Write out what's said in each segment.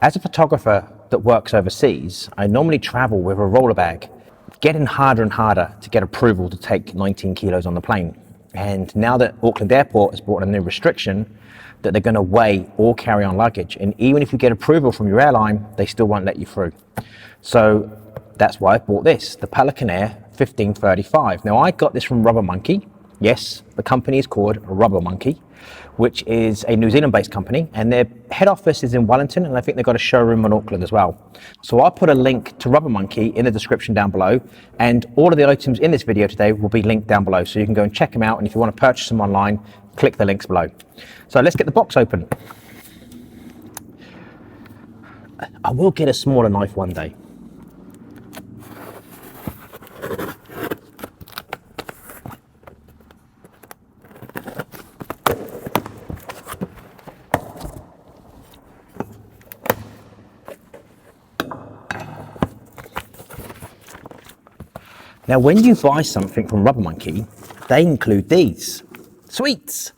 As a photographer that works overseas, I normally travel with a roller bag, getting harder and harder to get approval to take 19 kilos on the plane. And now that Auckland Airport has brought a new restriction that they're going to weigh all carry-on luggage, and even if you get approval from your airline, they still won't let you through. So that's why I bought this, the Pelican Air 1535. Now I got this from RubberMonkey. Yes, the company is called RubberMonkey, which is a New Zealand-based company, and their head office is in Wellington, and I think they've got a showroom in Auckland as well. So I'll put a link to RubberMonkey in the description down below, and all of the items in this video today will be linked down below, so you can go and check them out, and if you want to purchase them online, click the links below. So let's get the box open. I will get a smaller knife one day. Now, when you buy something from RubberMonkey, they include these sweets.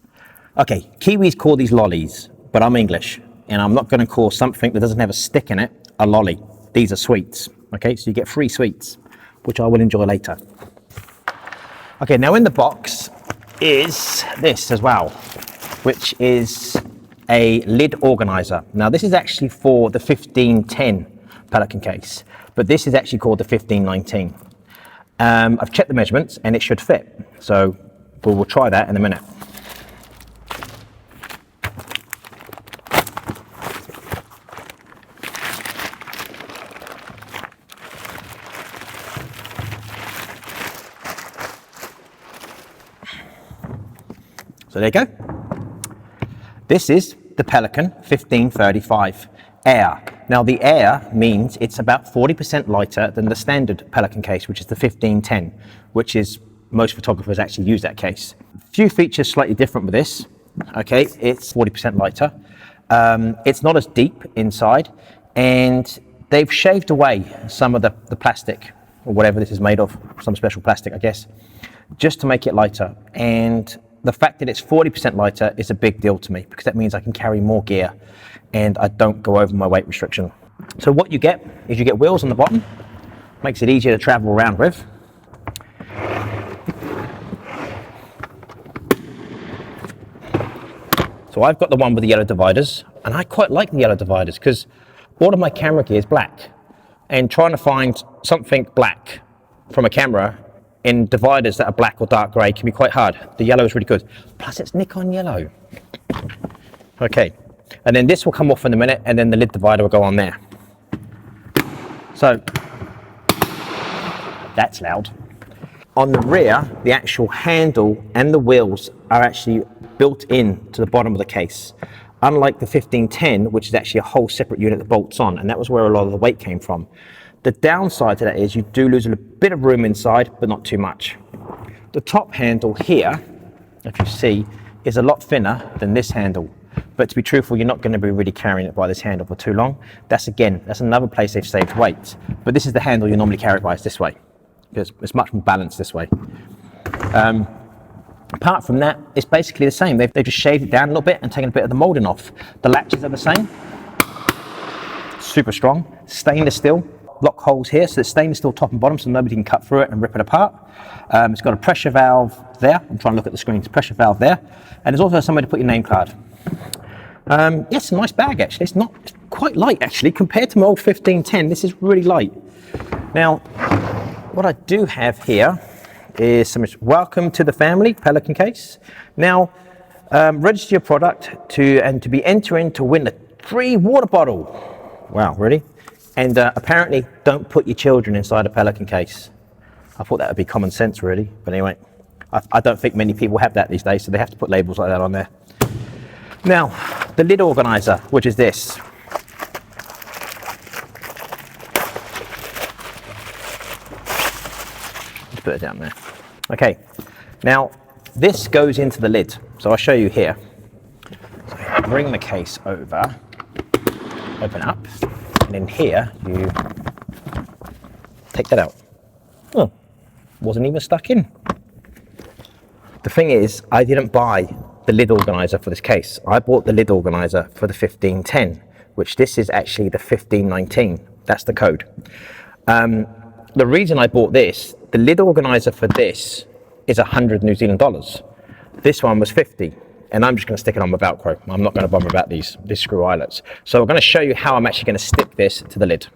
Okay, Kiwis call these lollies, but I'm English, and I'm not going to call something that doesn't have a stick in it a lolly. These are sweets. Okay, so you get free sweets, which I will enjoy later. Okay, now in the box is this as well, which is a lid organizer. Now, this is actually for the 1510 Pelican case, but this is actually called the 1519. I've checked the measurements and it should fit, so we'll try that in a minute. So there you go. This is the Pelican 1535 Air. Now the Air means it's about 40% lighter than the standard Pelican case, which is the 1510, which is, most photographers actually use that case. A few features slightly different with this. Okay, it's 40% lighter. It's not as deep inside, and they've shaved away some of the plastic, or whatever this is made of, some special plastic, I guess, just to make it lighter. And the fact that it's 40% lighter is a big deal to me, because that means I can carry more gear and I don't go over my weight restriction. So what you get is you get wheels on the bottom, makes it easier to travel around with. So I've got the one with the yellow dividers, and I quite like the yellow dividers because all of my camera gear is black, and trying to find something black from a camera in dividers that are black or dark grey can be quite hard. The yellow is really good. Plus it's Nikon yellow. Okay, and then this will come off in a minute, and then the lid divider will go on there. So that's loud. On the rear, the actual handle and the wheels are actually built in to the bottom of the case. Unlike the 1510, which is actually a whole separate unit that bolts on, and that was where a lot of the weight came from. The downside to that is you do lose a bit of room inside, but not too much. The top handle here, if you see, is a lot thinner than this handle. But to be truthful, you're not going to be really carrying it by this handle for too long. That's another place they've saved weight. But this is the handle you normally carry it by, is this way, because it's much more balanced this way. Apart from that, it's basically the same. They've just shaved it down a little bit and taken a bit of the moulding off. The latches are the same. Super strong. Stainless steel. Lock holes here, so it's stainless steel top and bottom, so nobody can cut through it and rip it apart. It's got a pressure valve there. I'm trying to look at the screen. It's a pressure valve there. And there's also somewhere to put your name card. Yes, a nice bag actually. It's quite light actually. Compared to my old 1510, this is really light. Now, what I do have here is some welcome to the family Pelican case. Now, register your product to be entering to win a free water bottle. Wow, really? And apparently, don't put your children inside a Pelican case. I thought that would be common sense, really. But anyway, I don't think many people have that these days, so they have to put labels like that on there. Now, the lid organizer, which is this. Let's put it down there. Okay, now this goes into the lid. So I'll show you here. So bring the case over, open up. And in here, you take that out. Oh, wasn't even stuck in. The thing is, I didn't buy the lid organizer for this case. I bought the lid organizer for the 1510, which this is actually the 1519. That's the code. The reason I bought this, the lid organizer for this is 100 New Zealand dollars. This one was 50, and I'm just going to stick it on with Velcro. I'm not going to bother about these screw eyelets. So I'm going to show you how I'm actually going to stick this to the lid.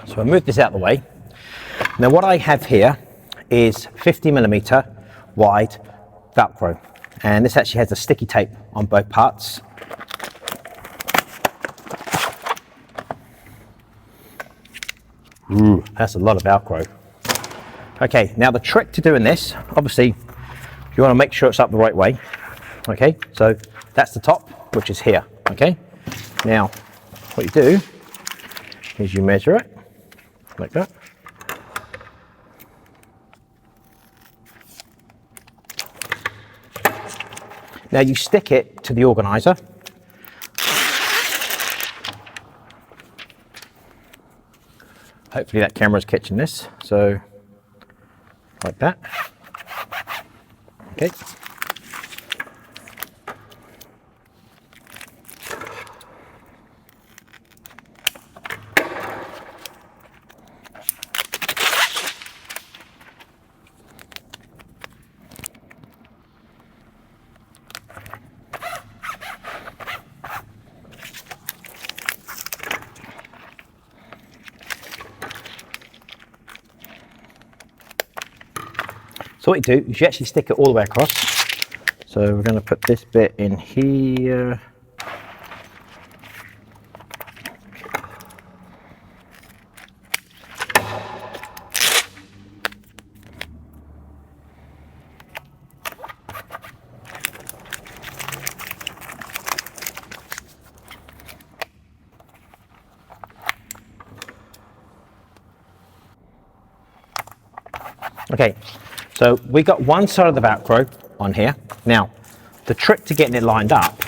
So I'll move this out of the way. Now what I have here is 50mm wide Velcro, and this actually has a sticky tape on both parts. Ooh, that's a lot of Velcro. Okay, now the trick to doing this, obviously you want to make sure it's up the right way. Okay, so that's the top, which is here. Okay, now what you do is you measure it like that. Now you stick it to the organizer. Hopefully that camera's catching this. So like that. Okay. So what you do is you actually stick it all the way across. So we're going to put this bit in here. Okay, so we got one side of the Velcro on here. Now, the trick to getting it lined up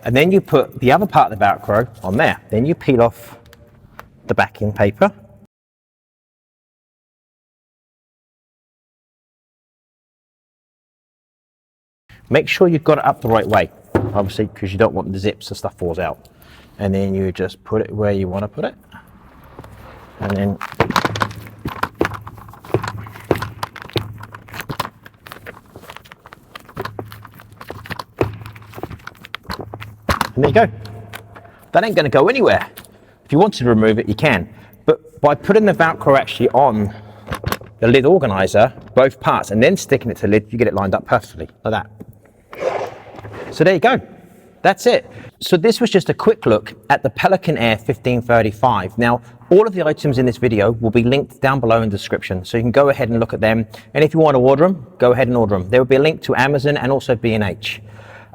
and then you put the other part of the Velcro on there. Then you peel off the backing paper. Make sure you've got it up the right way, obviously, because you don't want the zips and stuff falls out. And then you just put it where you want to put it. And then there you go. That ain't going to go anywhere. If you want to remove it, you can. But by putting the Velcro actually on the lid organizer, both parts, and then sticking it to the lid, you get it lined up perfectly, like that. So there you go. That's it. So this was just a quick look at the Pelican Air 1535. Now, all of the items in this video will be linked down below in the description, so you can go ahead and look at them. And if you want to order them, go ahead and order them. There will be a link to Amazon and also B&H.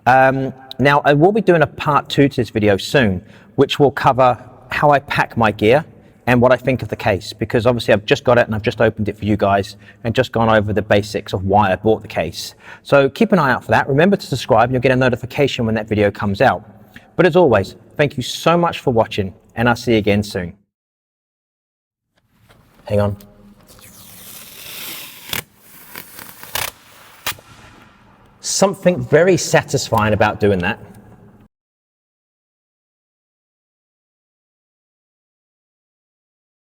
Now, I will be doing a part 2 to this video soon, which will cover how I pack my gear and what I think of the case, because obviously I've just got it and I've just opened it for you guys and just gone over the basics of why I bought the case. So keep an eye out for that. Remember to subscribe and you'll get a notification when that video comes out. But as always, thank you so much for watching, and I'll see you again soon. Hang on. Something very satisfying about doing that.